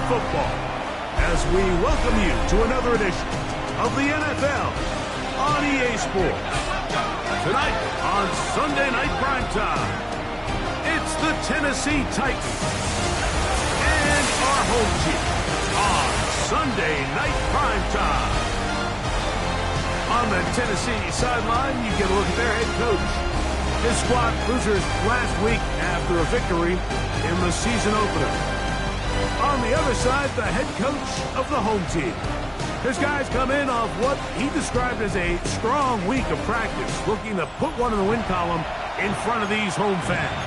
Football as we welcome you to another edition of the NFL on EA Sports. Tonight on Sunday Night Primetime, it's the Tennessee Titans and our home team on Sunday Night Primetime. On the Tennessee sideline, you get a look at their head coach. His squad losers last week after a victory in the season opener. On the other side, the head coach of the home team. His guys come in off what he described as a strong week of practice, looking to put one in the win column in front of these home fans.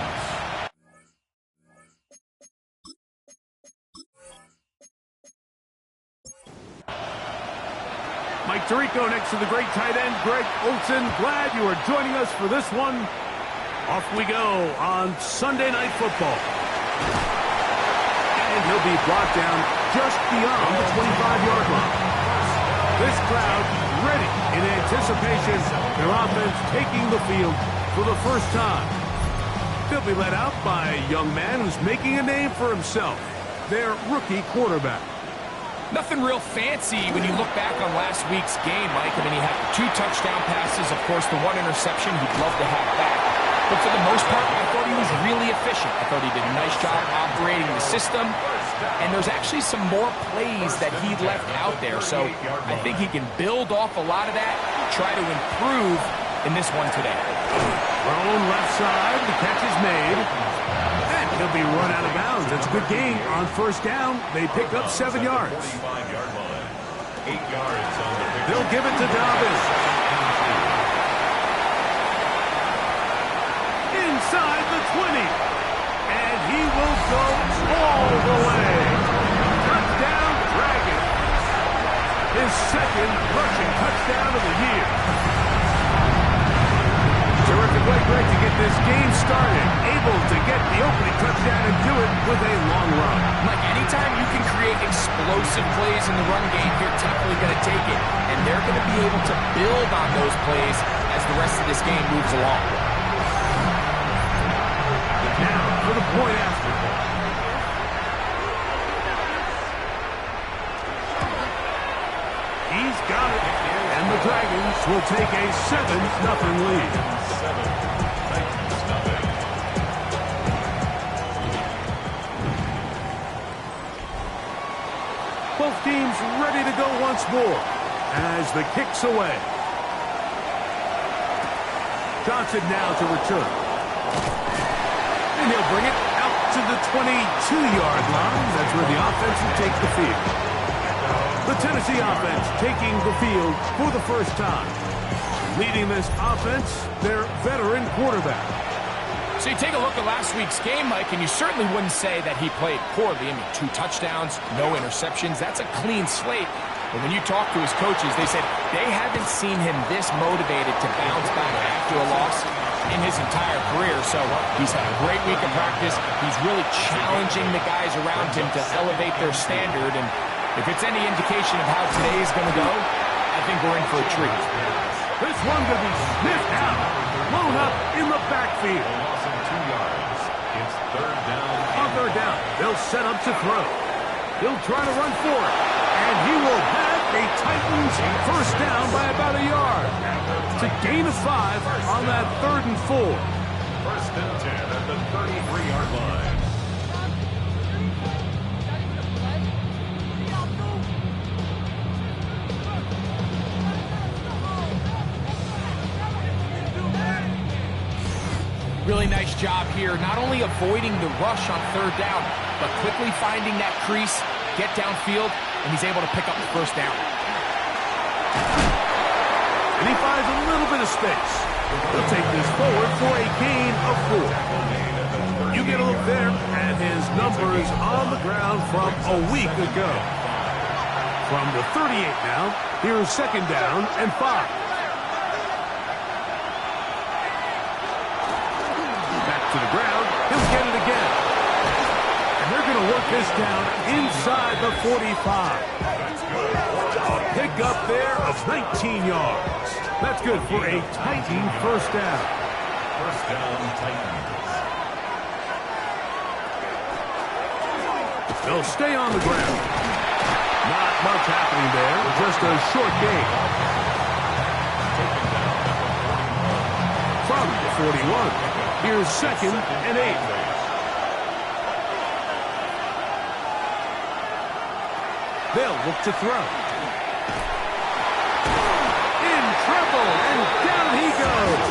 Mike Tirico next to the great tight end, Greg Olsen. Glad you are joining us for this one. Off we go on Sunday Night Football. And he'll be brought down just beyond the 25-yard line. This crowd ready in anticipation. Their offense taking the field for the first time. They'll be led out by a young man who's making a name for himself. Their rookie quarterback. Nothing real fancy when you look back on last week's game, Mike. I mean, he had 2 touchdown passes, of course, the 1 interception he'd love to have back. But for the most part, I thought he was really efficient. I thought he did a nice job operating the system. And there's actually some more plays that he left out there. So I think he can build off a lot of that, try to improve in this one today. Thrown left side, the catch is made. He'll be run out of bounds. It's a good game on first down. They pick up 7 yards. 8 yards on the pick. They'll give it to Dobbins. Inside the 20. And he will go all the way. Touchdown, Dragons. His second rushing touchdown of the year. Terrific way, Greg, to get this game started. Able to get the opening touchdown and do it with a long run. Mike, anytime you can create explosive plays in the run game, you're definitely going to take it. And they're going to be able to build on those plays as the rest of this game moves along. Now for the point after. He's got it. And the Dragons will take a 7-0 lead. 7, Titans nothing. Both teams ready to go once more as the kick's away. Johnson now to return. And he'll bring it out to the 22-yard line. That's where the offense will take the field. The Tennessee offense taking the field for the first time. Leading this offense, their veteran quarterback. So you take a look at last week's game, Mike, and you certainly wouldn't say that he played poorly. I mean, 2 touchdowns, no interceptions. That's a clean slate. But when you talk to his coaches, they said they haven't seen him this motivated to bounce back after a loss in his entire career. So he's had a great week of practice. He's really challenging the guys around him to elevate their standard. And if it's any indication of how today is going to go, I think we're in for a treat. This one going to be sniffed out, blown up in the backfield. Loss of 2 yards. It's 3rd down. On 3rd down, they'll set up to throw. He'll try to run for it, and he will have a Titans first down by about a yard. To gain of 5 on that 3rd and 4. 1st and 10 at the 33-yard line. Really nice job here, not only avoiding the rush on 3rd down, but quickly finding that crease, get downfield, and he's able to pick up the first down. And he finds a little bit of space. He'll take this forward for a gain of 4. You get a look there at his numbers on the ground from a week ago. From the 38 now, here's 2nd down and 5. To the ground, he'll get it again. And they're going to work this down inside the 45. A pick up there of 19 yards. That's good for a Titan first down. First down, Titans. They'll stay on the ground. Not much happening there. Just a short gain. From the 41. Here's 2nd and 8. They'll look to throw. In trouble, and down he goes.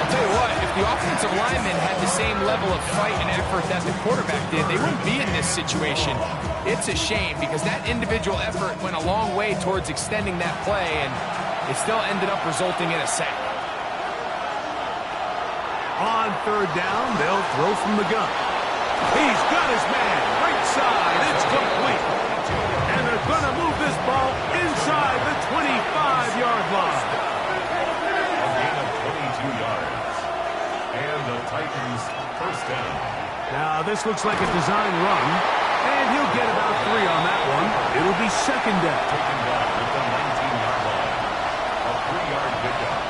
I'll tell you what, if the offensive lineman had the same level of fight and effort that the quarterback did, they wouldn't be in this situation. It's a shame because that individual effort went a long way towards extending that play, and it still ended up resulting in a sack. On 3rd down, they'll throw from the gun. He's got his man. Right side. It's complete. And they're going to move this ball inside the 25-yard line. A gain of 22 yards. And the Titans first down. Now, this looks like a design run. And he'll get about 3 on that one. It'll be 2nd down. Taken down at the 19-yard line. A 3-yard pickup.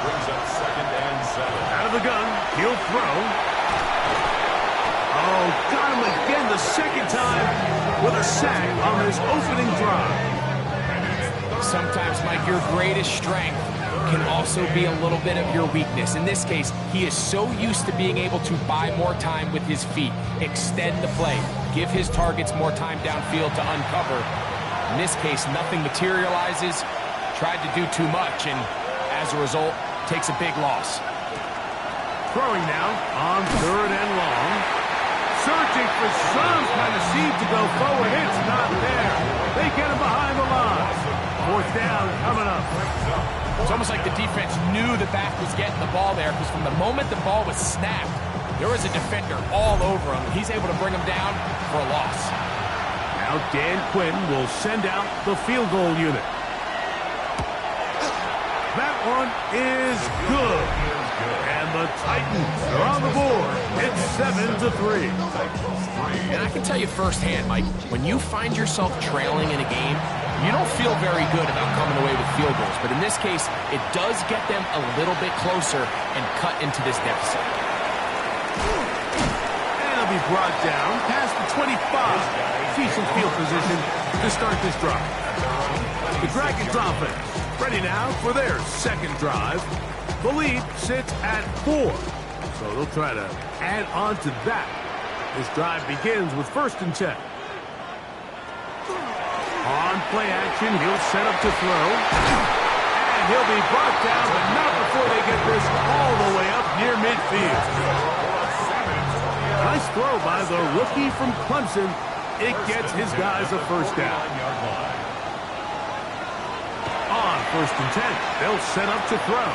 Brings up 2nd and 7. Out of the gun. He'll throw. Oh, got him again the 2nd time with a sack on his opening drive. Sometimes, Mike, your greatest strength can also be a little bit of your weakness. In this case, he is so used to being able to buy more time with his feet, extend the play, give his targets more time downfield to uncover. In this case, nothing materializes, tried to do too much, and as a result, takes a big loss. Throwing now on 3rd and long. Searching for some kind of seed to go forward. It's not there. They get him behind the line. 4th down coming up. It's almost like the defense knew the back was getting the ball there because from the moment the ball was snapped, there was a defender all over him. He's able to bring him down for a loss. Now Dan Quinn will send out the field goal unit. That one is good. And the Titans are on the board. It's 7-3. And I can tell you firsthand, Mike, when you find yourself trailing in a game, you don't feel very good about coming away with field goals. But in this case, it does get them a little bit closer and cut into this deficit. And it'll be brought down past the 25. Decent field position to start this drive. The Dragons offense ready now for their 2nd drive. The lead sits at 4. So they'll try to add on to that. This drive begins with 1st and 10. On play action, he'll set up to throw. And he'll be brought down, but not before they get this all the way up near midfield. Nice throw by the rookie from Clemson. It gets his guys a 1st down. On 1st and 10, they'll set up to throw.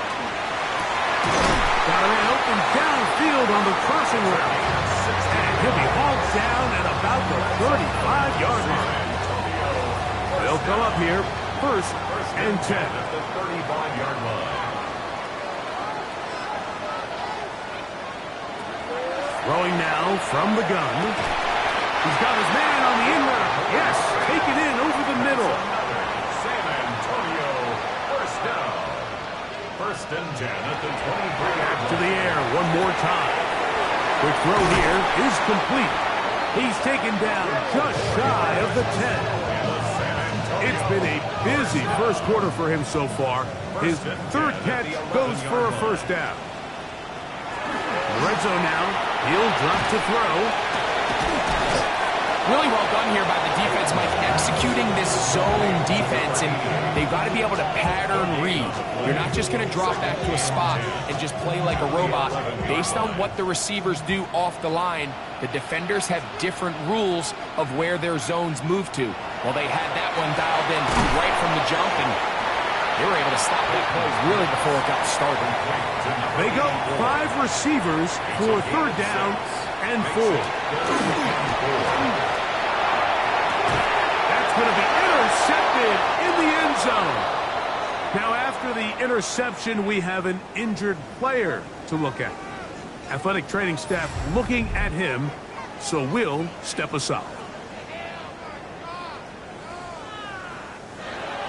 Got a man open downfield on the crossing route. And he'll be hauled down at about the 35-yard line. They'll go up here, 1st and 10. At the 35-yard line. Throwing now from the gun. He's got his man on the in route. Yes, take it in over the middle. San Antonio, first down. 1st and 10 at the 23-yard line. To the air one more time. Quick throw here is complete. He's taken down just shy of the 10. It's been a busy 1st quarter for him so far. His 3rd catch goes for a 1st down. Red zone now. He'll drop to throw. Really well done here by the defense, Mike, executing this zone defense, and they've got to be able to pattern read. You're not just going to drop back to a spot and just play like a robot. Based on what the receivers do off the line, the defenders have different rules of where their zones move to. Well, they had that one dialed in right from the jump, and they were able to stop that play really before it got started. They go 5 receivers for 3rd down and 4. That's going to be intercepted in the end zone. Now, after the interception, we have an injured player to look at. Athletic training staff looking at him, so we'll step aside.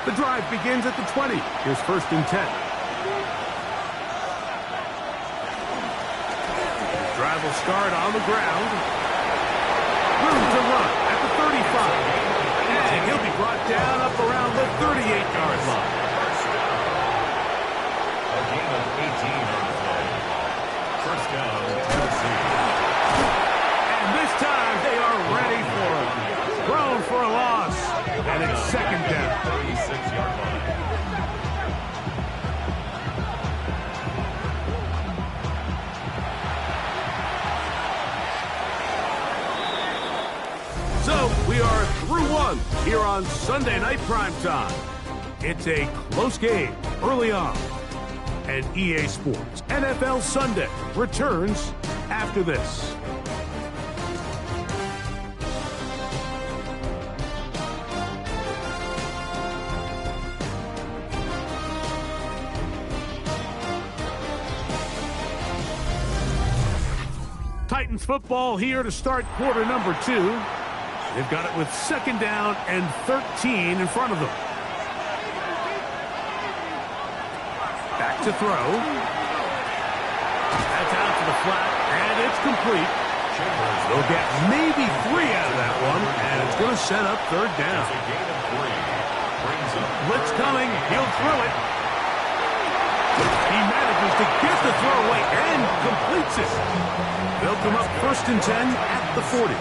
The drive begins at the 20. Here's 1st and 10. The drive will start on the ground. room to run at the 35. And he'll be brought down up around the 38-yard line. A gain of 18 on the play. First down, Tennessee. And this time they are ready for it. Thrown for a loss. And it's second down. 36-yard line. So we are through one here on Sunday Night Primetime. It's a close game early on. And EA Sports NFL Sunday returns after this. Titans football here to start quarter number 2. They've got it with second down and 13 in front of them. Back to throw. That's out to the flat, and it's complete. They'll get maybe 3 out of that one, and it's going to set up third down. Blitz coming. He'll throw it. He manages to get the throw away and completes it. They'll come up first and 10 at the 40.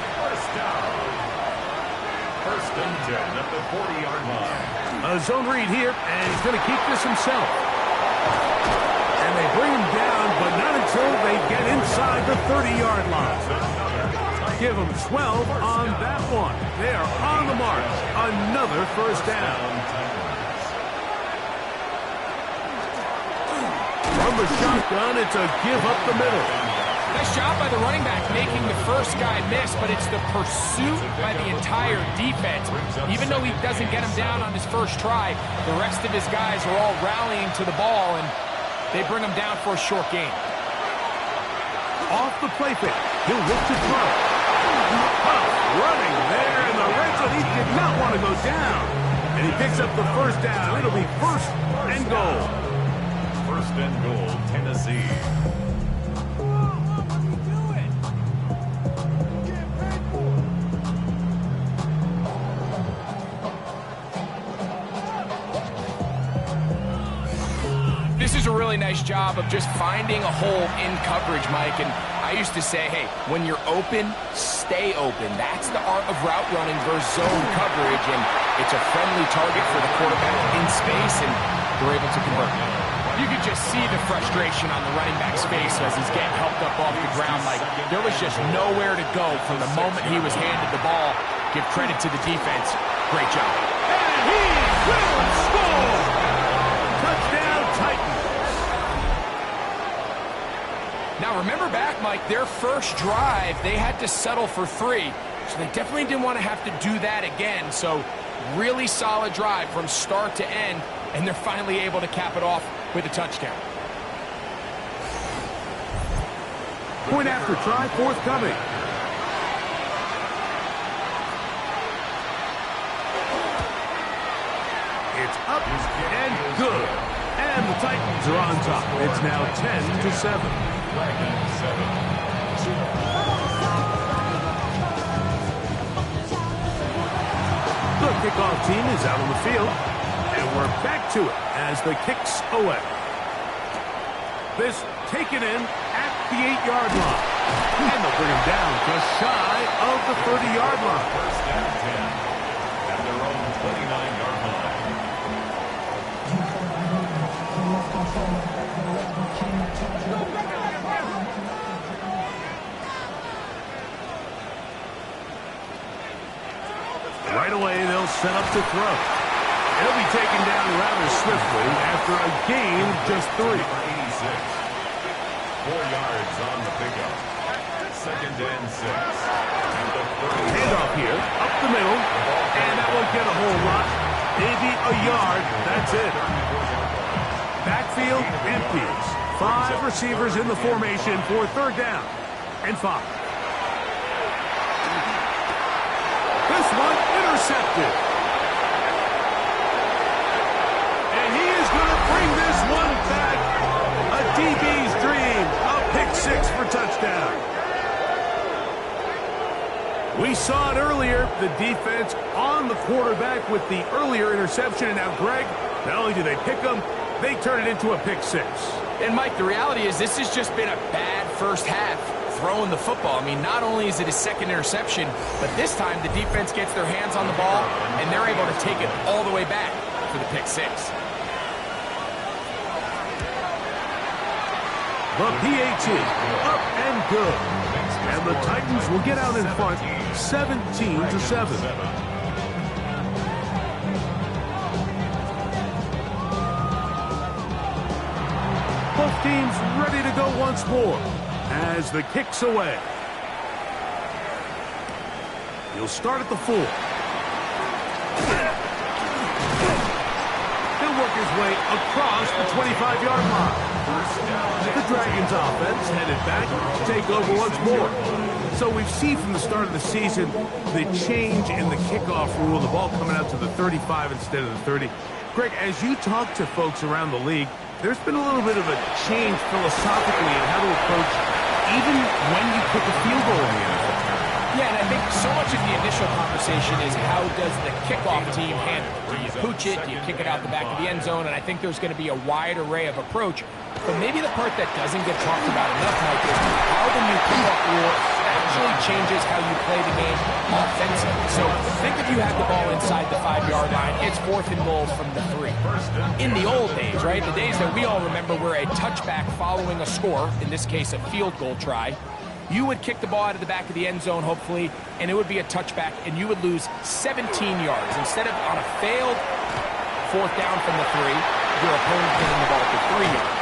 First and 10 at the 40-yard line. A zone read here, and he's going to keep this himself. And they bring him down, but not until they get inside the 30-yard line. Give them 12 on that one. They are on the march. Another first down. From the shotgun, it's a give up the middle. Nice job by the running back making the first guy miss, but it's the pursuit by the entire defense. Even though he doesn't get him down on his first try, the rest of his guys are all rallying to the ball, and they bring him down for a short gain. Off the play fake, he'll look to throw. Running there in the red zone. He did not want to go down. And he picks up the first down. It'll be first and goal. First and goal, Tennessee. This is a really nice job of just finding a hole in coverage, Mike. And I used to say, hey, when you're open, stay open. That's the art of route running versus zone coverage. And it's a friendly target for the quarterback in space, and they're able to convert. You could just see the frustration on the running back's face as he's getting helped up off the ground. Like, there was just nowhere to go from the moment he was handed the ball. Give credit to the defense. Great job. And he will score! Touchdown, Titans. Now, remember back, Mike, their first drive, they had to settle for 3. So they definitely didn't want to have to do that again. So really solid drive from start to end, and they're finally able to cap it off with a touchdown. Point after try forthcoming. It's up and good. And the Titans are on top. It's now 10-7. The kickoff team is out on the field, and we're back to it as the kick's away. This taken in at the 8-yard line. And they'll bring him down just shy of the 30-yard line. First and 10 at their own 29-yard line. Right away, they'll set up to throw. He'll be taken down rather swiftly after a gain of just 3. 86. 4 yards on the pickup. Second and 6. At the 30. Handoff here, up the middle, and that won't get a whole lot. Maybe a yard, that's it. Backfield empties. 5 receivers in the formation for third down and 5. This one intercepted. And he is going to bring this one back. A DB's dream. A pick 6 for touchdown. We saw it earlier, the defense on the quarterback with the earlier interception. And now, Greg, not only do they pick him, they turn it into a pick six. And, Mike, the reality is this has just been a bad first half throwing the football. I mean, not only is it his second interception, but this time the defense gets their hands on the ball, and they're able to take it all the way back for the pick six. The PAT, up and good. And the Titans will get out in front, 17-7. Both teams ready to go once more as the kick's away. He'll start at the 4. He'll work his way across the 25-yard line. The Dragons offense headed back to take over once more. So we've seen from the start of the season the change in the kickoff rule, the ball coming out to the 35 instead of the 30. Greg, as you talk to folks around the league, there's been a little bit of a change philosophically in how to approach even when you kick a field goal in the NFL. Yeah, and I think so much of the initial conversation is how does the kickoff team handle it? Do you pooch it? Do you kick it out the back of the end zone? And I think there's going to be a wide array of approach. But maybe the part that doesn't get talked about enough, Mike, is how the new kickoff rule actually changes how you play the game offensively. So think if you have the ball inside the 5-yard line, it's 4th and goal from the 3. In the old days, right, the days that we all remember where a touchback following a score, in this case a field goal try, you would kick the ball out of the back of the end zone, hopefully, and it would be a touchback, and you would lose 17 yards. Instead of on a failed 4th down from the 3, your opponent getting the ball at the 3-yard line,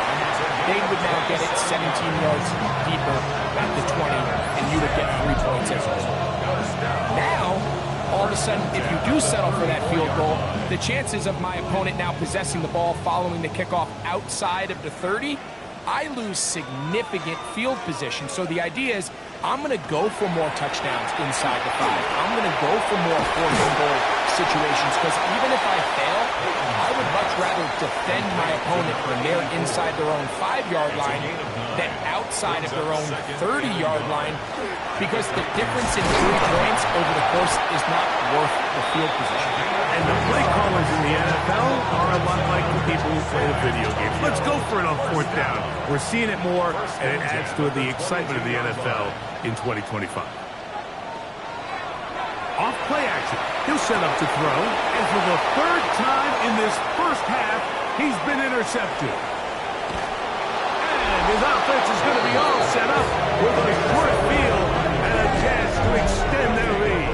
they would now get it 17 yards deeper at the 20, and you would get 3 points as a result. Now, all of a sudden, if you do settle for that field goal, the chances of my opponent now possessing the ball following the kickoff outside of the 30, I lose significant field position. So the idea is I'm going to go for more touchdowns inside the 5. I'm going to go for more 4th and goal situations because even if I fail, I would much rather defend my opponent when they're inside their own 5-yard line than outside of their own 30-yard line because the difference in 3 points over the course is not worth the field position. And the play callers in the NFL are a lot like the people who play the video games. Let's go for it on 4th down. We're seeing it more, and it adds to the excitement of the NFL in 2025. Off play action. He'll set up to throw, and for the 3rd time in this first half, he's been intercepted. And his offense is going to be all set up with a short field and a chance to extend their lead.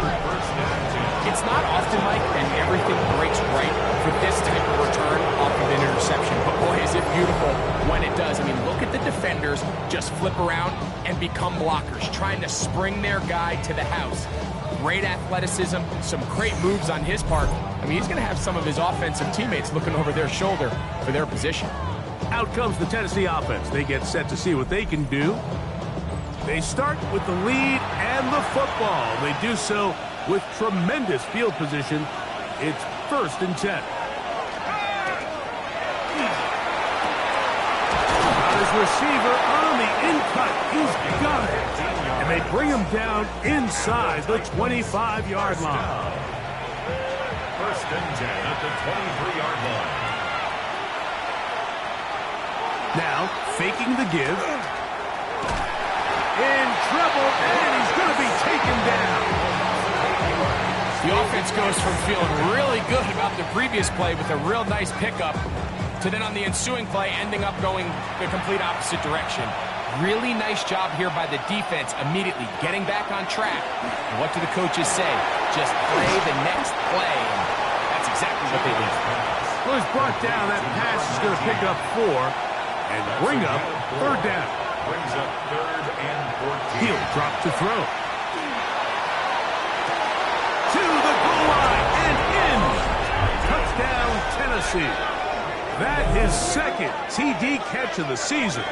It's not often, Mike, that everything breaks right for this type of return off of an interception. But boy, is it beautiful when it does. I mean, look at the defenders just flip around and become blockers, trying to spring their guy to the house. Great athleticism, some great moves on his part. I mean, he's going to have some of his offensive teammates looking over their shoulder for their position. Out comes the Tennessee offense. They get set to see what they can do. They start with the lead and the football. They do so with tremendous field position. It's 1st and 10. Got his receiver on the in-cut. He's got it. And they bring him down inside the 25-yard line. 1st and 10 at the 23-yard line. Now, faking the give. In trouble, and he's going to be taken down. The offense goes from feeling really good about the previous play with a real nice pickup to then on the ensuing play ending up going the complete opposite direction. Really nice job here by the defense immediately getting back on track. And what do the coaches say? Just play the next play. And that's exactly what they did. Well, he's brought down. That pass is going to pick up 4 and bring up 3rd down. Brings up 3rd and 14. He'll drop to throw. To the goal line and in. Touchdown, Tennessee. That his 2nd TD catch of the season.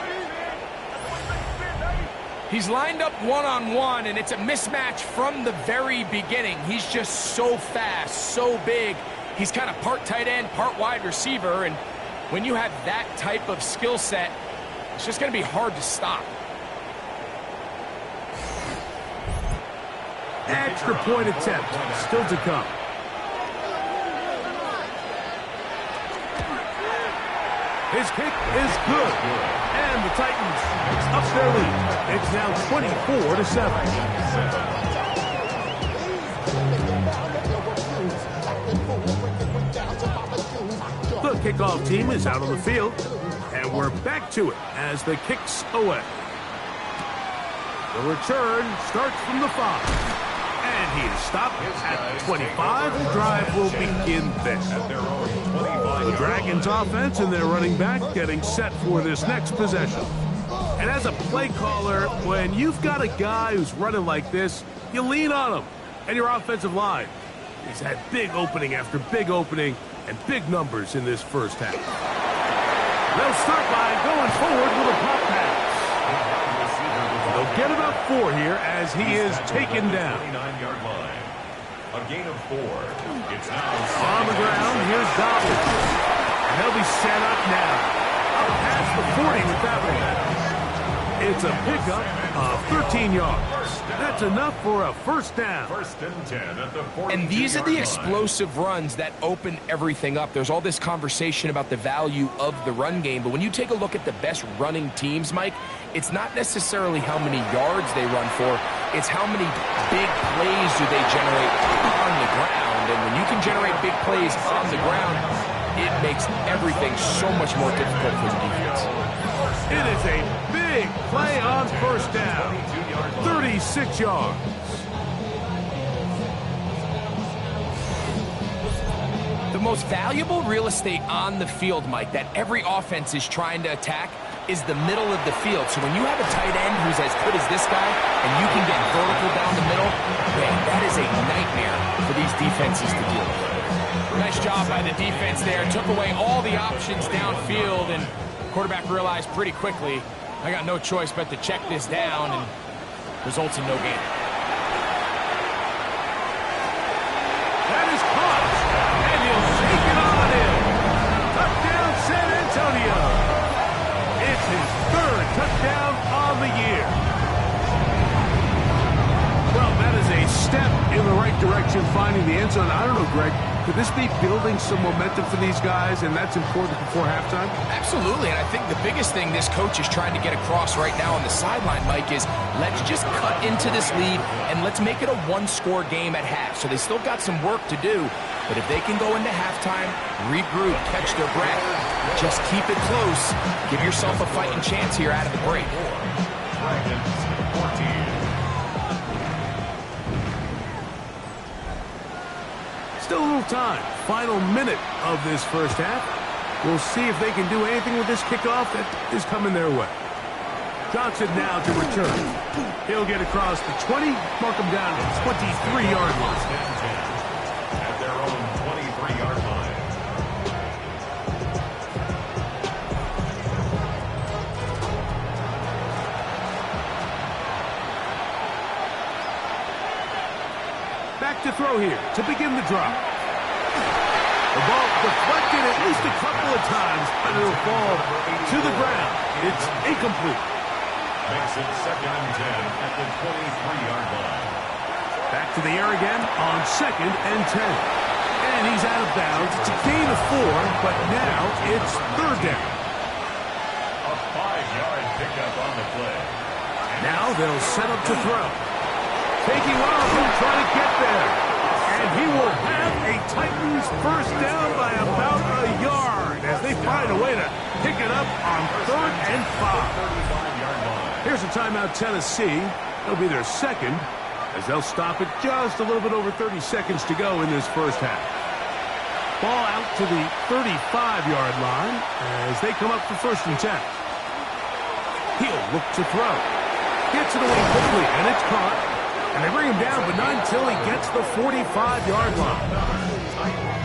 He's lined up one-on-one, and it's a mismatch from the very beginning. He's just so fast, so big. He's kind of part tight end, part wide receiver, and when you have that type of skill set, it's just going to be hard to stop. extra point attempt still to come. His kick is good. And the Titans up their lead. It's now 24-7. The kickoff team is out on the field. And we're back to it as the kick's away. The return starts from the 5. And he is stopped at 25. The drive will begin there. The Dragons offense and their running back getting set for this next possession. And as a play caller, when you've got a guy who's running like this, you lean on him and your offensive line. He's had big opening after big opening and big numbers in this first half. They'll start by going forward with a pop pass. They'll get about 4 here as he is taken down. 29-yard line. A gain of 4. It's now on the ground. Here's Dobbins. And he'll be set up now. Up past the 40 with that one. It's a pickup of 13 yards. That's enough for a first down. First and 10 at the 40. And these are the explosive runs that open everything up. There's all this conversation about the value of the run game, but when you take a look at the best running teams, Mike, it's not necessarily how many yards they run for, it's how many big plays do they generate on the ground. And when you can generate big plays on the ground, it makes everything so much more difficult for the defense. It is a big play on first down. 36 yards. The most valuable real estate on the field, Mike, that every offense is trying to attack is the middle of the field. So when you have a tight end who's as good as this guy and you can get vertical down the middle, man, that is a nightmare for these defenses to deal with. Nice job by the defense there. Took away all the options downfield, and quarterback realized pretty quickly, I got no choice but to check this down, and results in no gain. That is caught, and he'll shake it on in. Touchdown, San Antonio. It's his 3rd touchdown on the year. Well, that is a step in the right direction, finding the end zone. I don't know, Greg. Could this be building some momentum for these guys, and that's important before halftime? Absolutely, and I think the biggest thing this coach is trying to get across right now on the sideline, Mike, is let's just cut into this lead, and let's make it a one-score game at half. So they still got some work to do, but if they can go into halftime, regroup, catch their breath, just keep it close, give yourself a fighting chance here out of the break. Dragons 14. Still a little time. Final minute of this first half. We'll see if they can do anything with this kickoff that is coming their way. Johnson now to return. He'll get across the 20, mark him down at the 23-yard line. At their own 23-yard line. Back to throw here to begin the drive. The ball deflected at least a couple of times, but it'll fall to the ground. It's incomplete. Makes it 2nd and 10 at the 23-yard line. Back to the air again on 2nd and 10. And he's out of bounds. It's a gain of 4, but now it's 3rd down. A 5-yard pickup on the play. Now they'll set up to throw. Taking off and trying to get there. And he will have a Titans first down by about a yard as they find a way to pick it up on 3rd and 5. Here's a timeout, Tennessee. It'll be their 2nd as they'll stop it just a little bit over 30 seconds to go in this first half. Ball out to the 35-yard line as they come up for 1st and 10. He'll look to throw. Gets it away quickly, and it's caught. And they bring him down, but not until he gets the 45-yard line.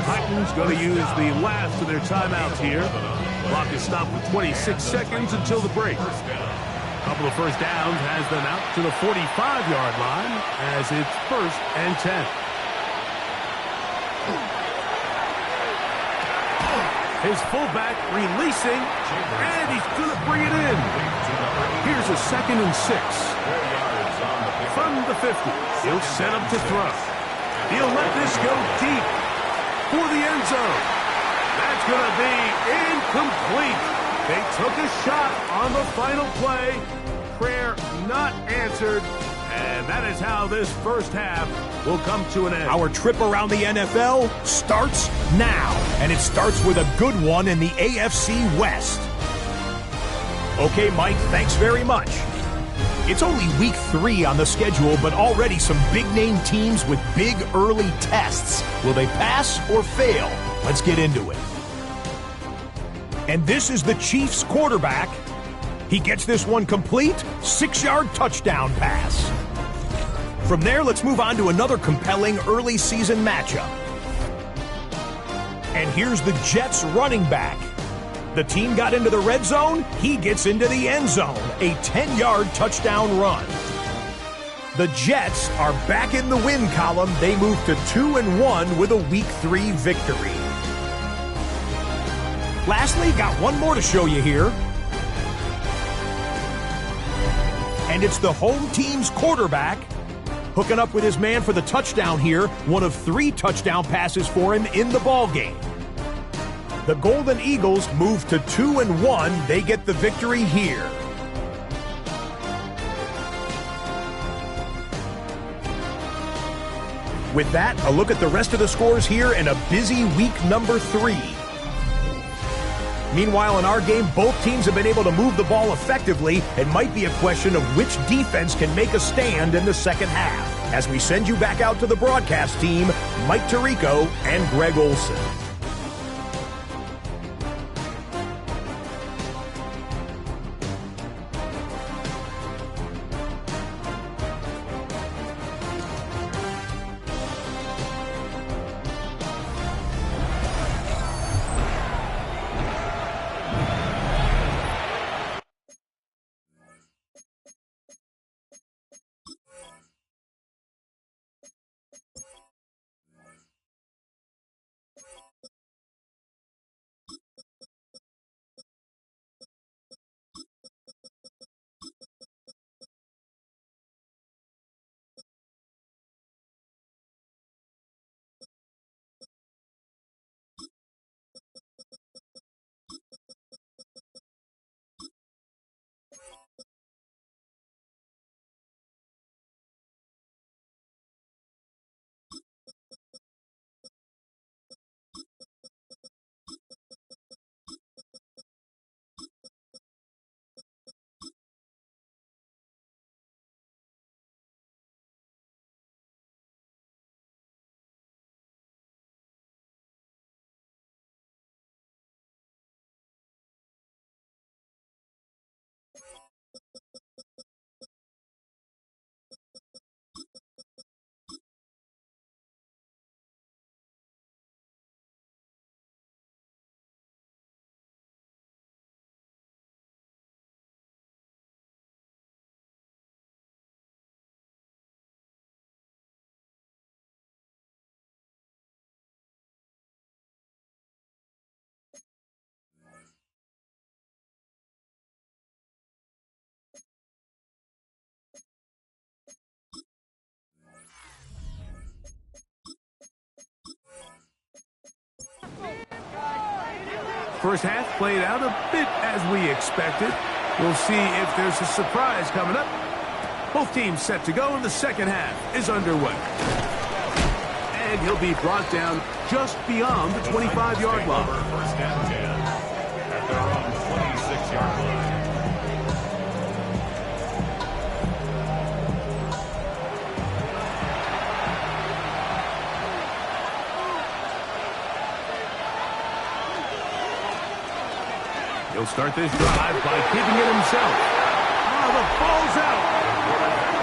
Titans going to use the last of their timeouts here. Clock is stopped with 26 seconds until the break. A couple of first downs has them out to the 45-yard line as it's 1st and 10. His fullback releasing, and he's going to bring it in. Here's a 2nd and 6. From the 50. He'll set him to throw. He'll let this go deep for the end zone. That's going to be incomplete. They took a shot on the final play. Prayer not answered. And that is how this first half will come to an end. Our trip around the NFL starts now. And it starts with a good one in the AFC West. Okay, Mike, thanks very much. It's only week 3 on the schedule, but already some big-name teams with big early tests. Will they pass or fail? Let's get into it. And this is the Chiefs quarterback. He gets this one complete, 6-yard touchdown pass. From there, let's move on to another compelling early season matchup. And here's the Jets running back. The team got into the red zone, he gets into the end zone, a 10-yard touchdown run. The Jets are back in the win column. They move to 2-1 with a week 3 victory. Lastly, got one more to show you here. And it's the home team's quarterback hooking up with his man for the touchdown here, one of 3 touchdown passes for him in the ballgame. The Golden Eagles move to 2-1. They get the victory here. With that, a look at the rest of the scores here in a busy week number 3. Meanwhile, in our game, both teams have been able to move the ball effectively. It might be a question of which defense can make a stand in the second half. As we send you back out to the broadcast team, Mike Tirico and Greg Olson. First half played out a bit as we expected. We'll see if there's a surprise coming up. Both teams set to go, and the second half is underway. And he'll be brought down just beyond the 25-yard line. First and 10 at their own 26-yard line. He'll start this drive by keeping it himself. The ball's out.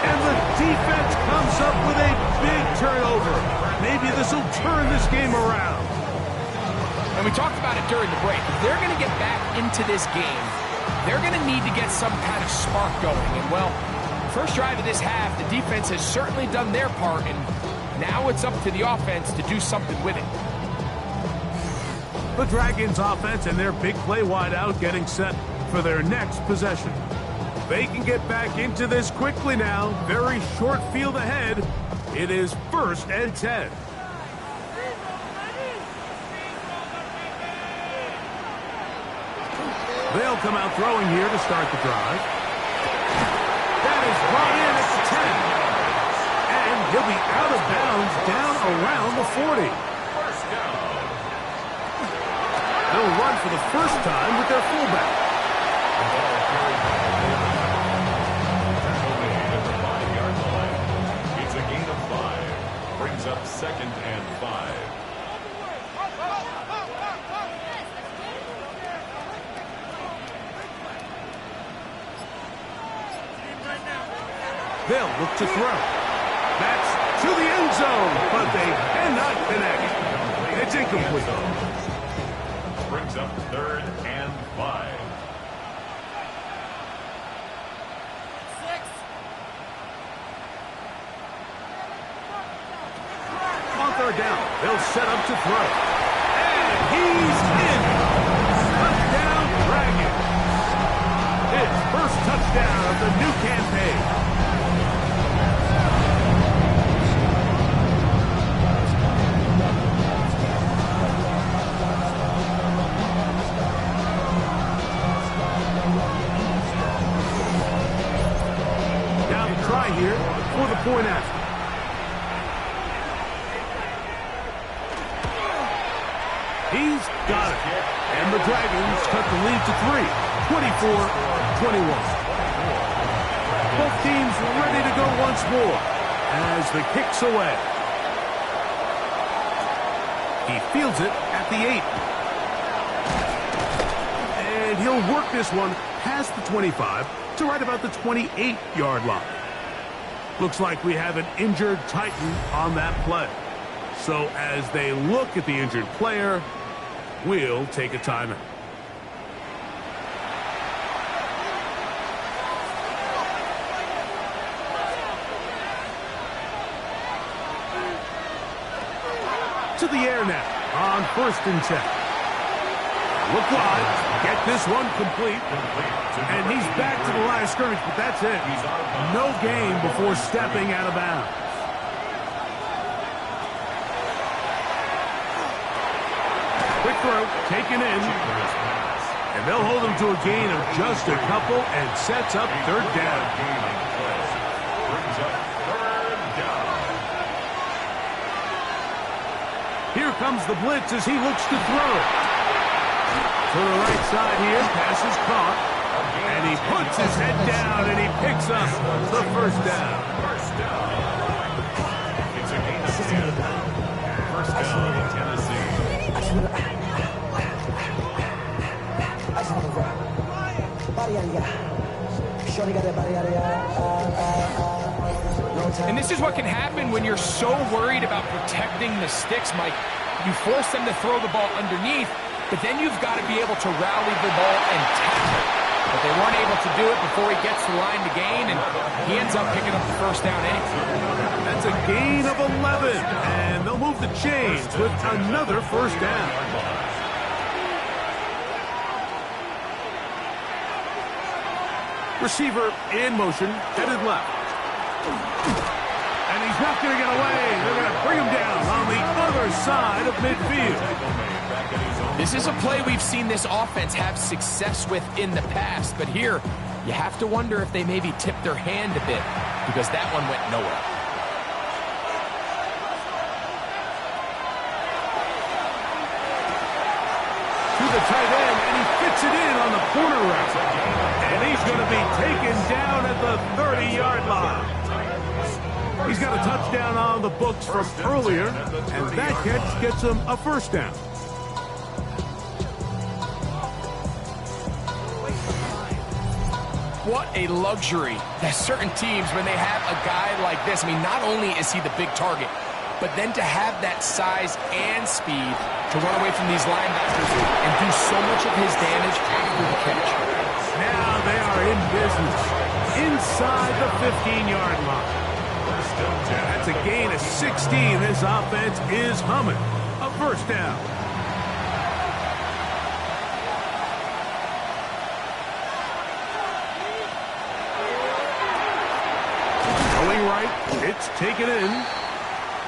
And the defense comes up with a big turnover. Maybe this will turn this game around. And we talked about it during the break. If they're going to get back into this game, they're going to need to get some kind of spark going. And, well, first drive of this half, the defense has certainly done their part, and now it's up to the offense to do something with it. The Dragons offense and their big play wideout getting set for their next possession. They can get back into this quickly now. Very short field ahead. It is 1st and 10. They'll come out throwing here to start the drive. That is brought in at the 10. And he'll be out of bounds down around the 40. They'll run for the first time with their fullback. It's a gain of 5. Brings up 2nd and 5. They'll look to throw. That's to the end zone, but they cannot connect. It's incomplete. Brings up 3rd and 5. On 3rd down, they'll set up to throw. And he's in. Touchdown, Dragons. His first touchdown of the new campaign. Here for the point after. He's got it. And the Dragons cut the lead to 3, 24-21. Both teams ready to go once more as the kick's away. He fields it at the 8. And he'll work this one past the 25 to right about the 28-yard line. Looks like we have an injured Titan on that play. So as they look at the injured player, we'll take a timeout. To the air now on 1st and 10. Look wide. Get this one complete. And he's back to the line of scrimmage, but that's it. No gain before stepping out of bounds. Quick throw, taken in. And they'll hold him to a gain of just a couple and sets up 3rd down. Here comes the blitz as he looks to throw. To the right side here, pass is caught, and he puts his head down, and he picks up the 1st down. It's a gain of 10. 1st down, Tennessee. And this is what can happen when you're so worried about protecting the sticks, Mike. You force them to throw the ball underneath, but then you've got to be able to rally the ball and tackle. But they weren't able to do it before he gets the line to gain, and he ends up picking up the 1st down anyway. That's a gain of 11, and they'll move the chains with another 1st down. Receiver in motion, headed left. And he's not going to get away. They're going to bring him down on the other side of midfield. This is a play we've seen this offense have success with in the past, but here you have to wonder if they maybe tipped their hand a bit because that one went nowhere. To the tight end, and he fits it in on the corner route. And he's going to be taken down at the 30-yard line. He's got a touchdown on the books from earlier, and that catch gets him a 1st down. What a luxury that certain teams, when they have a guy like this, I mean, not only is he the big target, but then to have that size and speed to run away from these linebackers and do so much of his damage after the catch. Now they are in business inside the 15-yard line. That's a gain of 16. This offense is humming. A 1st down. It's taken in.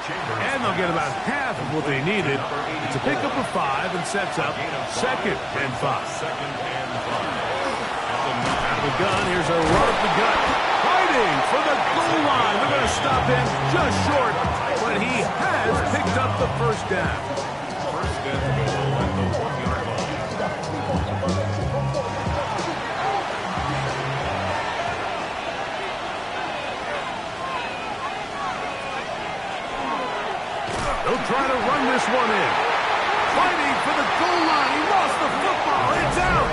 And they'll get about half of what they needed. It's a pickup of 5 and sets up 2nd and 5. Out of the gun, here's a run up the gut. Fighting for the goal line. They're going to stop him just short, but he has picked up the first down. First and goal at the 1-yard line. They'll try to run this one in. Fighting for the goal line. He lost the football. It's out.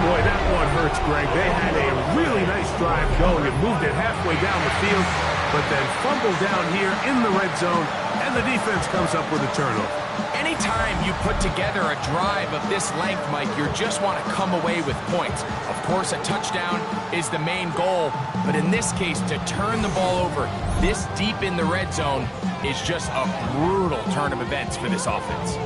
Boy, that one hurts, Greg. They had a really nice drive going and moved it halfway down the field, but then fumbled down here in the red zone, and the defense comes up with a turnover. Anytime you put together a drive of this length, Mike, you just want to come away with points. Of course, a touchdown is the main goal, but in this case, to turn the ball over this deep in the red zone is just a brutal turn of events for this offense.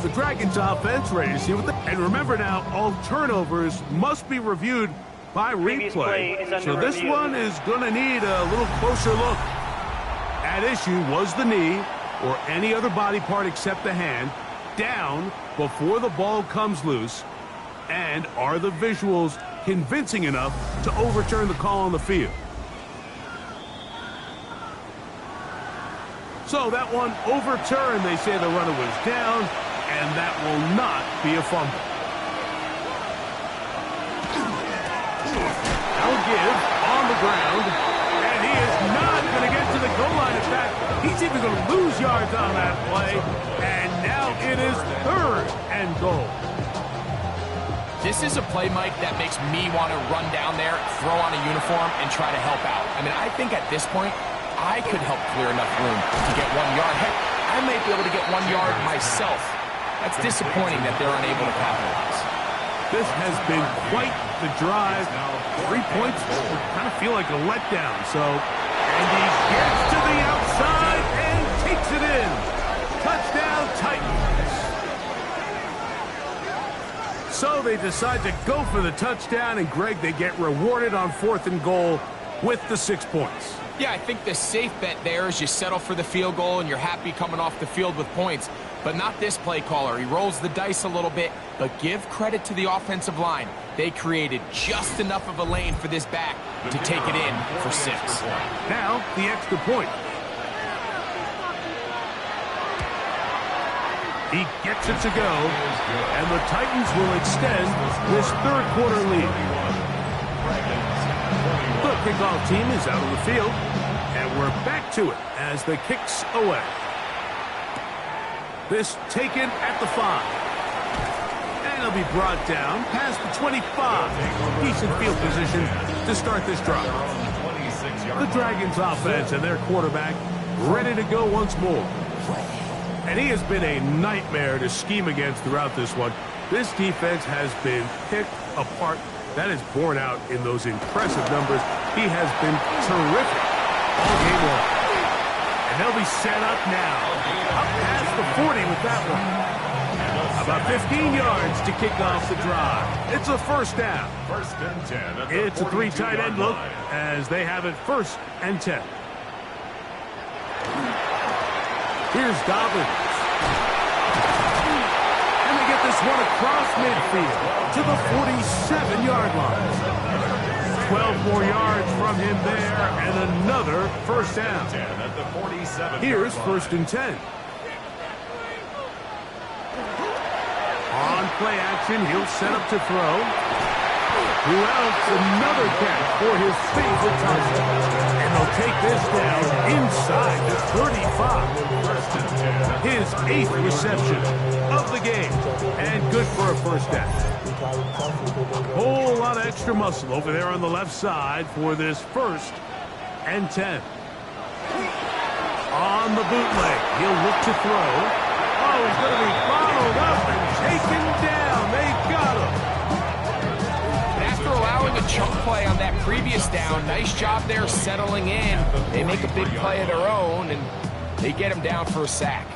The Dragons offense ready to see what and remember now, all turnovers must be reviewed by replay. So this one is going to need a little closer look. At issue was the knee or any other body part except the hand down before the ball comes loose, and are the visuals convincing enough to overturn the call on the field? So that one overturned. They say the runner was down, and that will not be a fumble. I'll give on the ground, and he is not going to get to the goal line. In fact, he's even going to lose yards on that play, and now it is 3rd and goal. This is a play, Mike, that makes me want to run down there, throw on a uniform, and try to help out. I mean, I think at this point, I could help clear enough room to get 1 yard. Heck, I might be able to get 1 yard myself. That's disappointing that they're unable to capitalize. This has been quite the drive. 3 points kind of feel like a letdown. And he gets to the outside and takes it in. Touchdown, Titans. So they decide to go for the touchdown, and Greg, they get rewarded on 4th and goal with the 6 points. Yeah, I think the safe bet there is you settle for the field goal and you're happy coming off the field with points. But not this play caller. He rolls the dice a little bit, but give credit to the offensive line. They created just enough of a lane for this back to take it in for 6. Now, the extra point. He gets it to go, and the Titans will extend this 3rd quarter lead. The kickoff team is out on the field, and we're back to it as the kick's away. This taken at the 5. And it'll be brought down past the 25. Decent field position to start this drive. The Dragons offense and their quarterback ready to go once more. And he has been a nightmare to scheme against throughout this one. This defense has been picked apart. That is borne out in those impressive numbers. He has been terrific all game long. And they'll be set up now. Up past the 40 with that one. About 15 yards to kick off the drive. It's a 1st down. 1st and 10. It's a 3 tight end look as they have it 1st and 10. Here's Dobbins. And they get this one across midfield to the 47-yard line. 12 more yards from him there, and another 1st down. Here's 1st and 10. On play action, he'll set up to throw. Who else? Another catch for his favorite touchdown. And they'll take this down inside the 35. His 8th reception of the game. And good for a 1st down. Whole lot of extra muscle over there on the left side for this 1st and 10. On the bootleg, he'll look to throw. Oh, he's going to be followed up and taken down. They got him. After allowing a chunk play on that previous down, nice job there settling in. They make a big play of their own, and they get him down for a sack.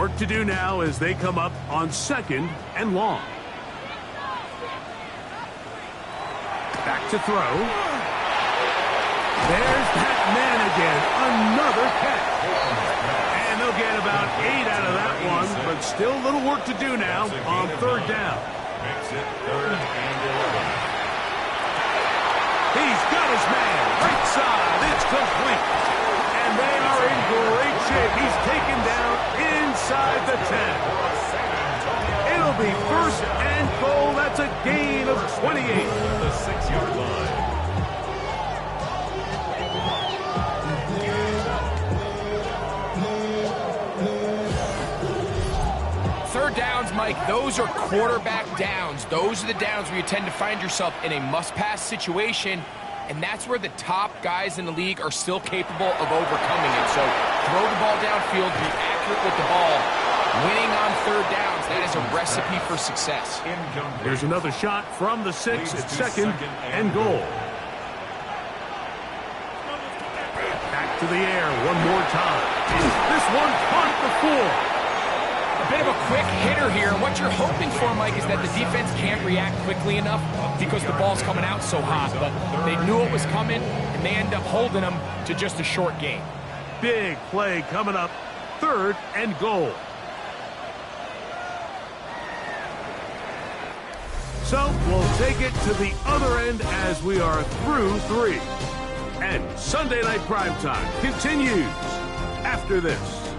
Work to do now as they come up on 2nd and long. Back to throw. There's that man again. Another catch. And they'll get about 8 out of that one, but still a little work to do now on 3rd down. Makes it 3rd and 11. He's got his man. Right side. It's complete. And they are in great shape. He's taken down inside the 10. It'll be 1st and goal. That's a gain of 28. The 6-yard line. Third downs, Mike, those are quarterback downs. Those are the downs where you tend to find yourself in a must-pass situation, and that's where the top guys in the league are still capable of overcoming it. So throw the ball downfield, be accurate with the ball. Winning on 3rd downs, that is a recipe for success. Here's another shot from the 6 at 2nd and goal. Back to the air one more time. This one caught the 4. A bit of a quick hitter here. What you're hoping for, Mike, is that the defense can't react quickly enough because the ball's coming out so hot. But they knew it was coming, and they end up holding them to just a short gain. Big play coming up. 3rd and goal. So we'll take it to the other end as we are through 3. And Sunday Night Primetime continues after this.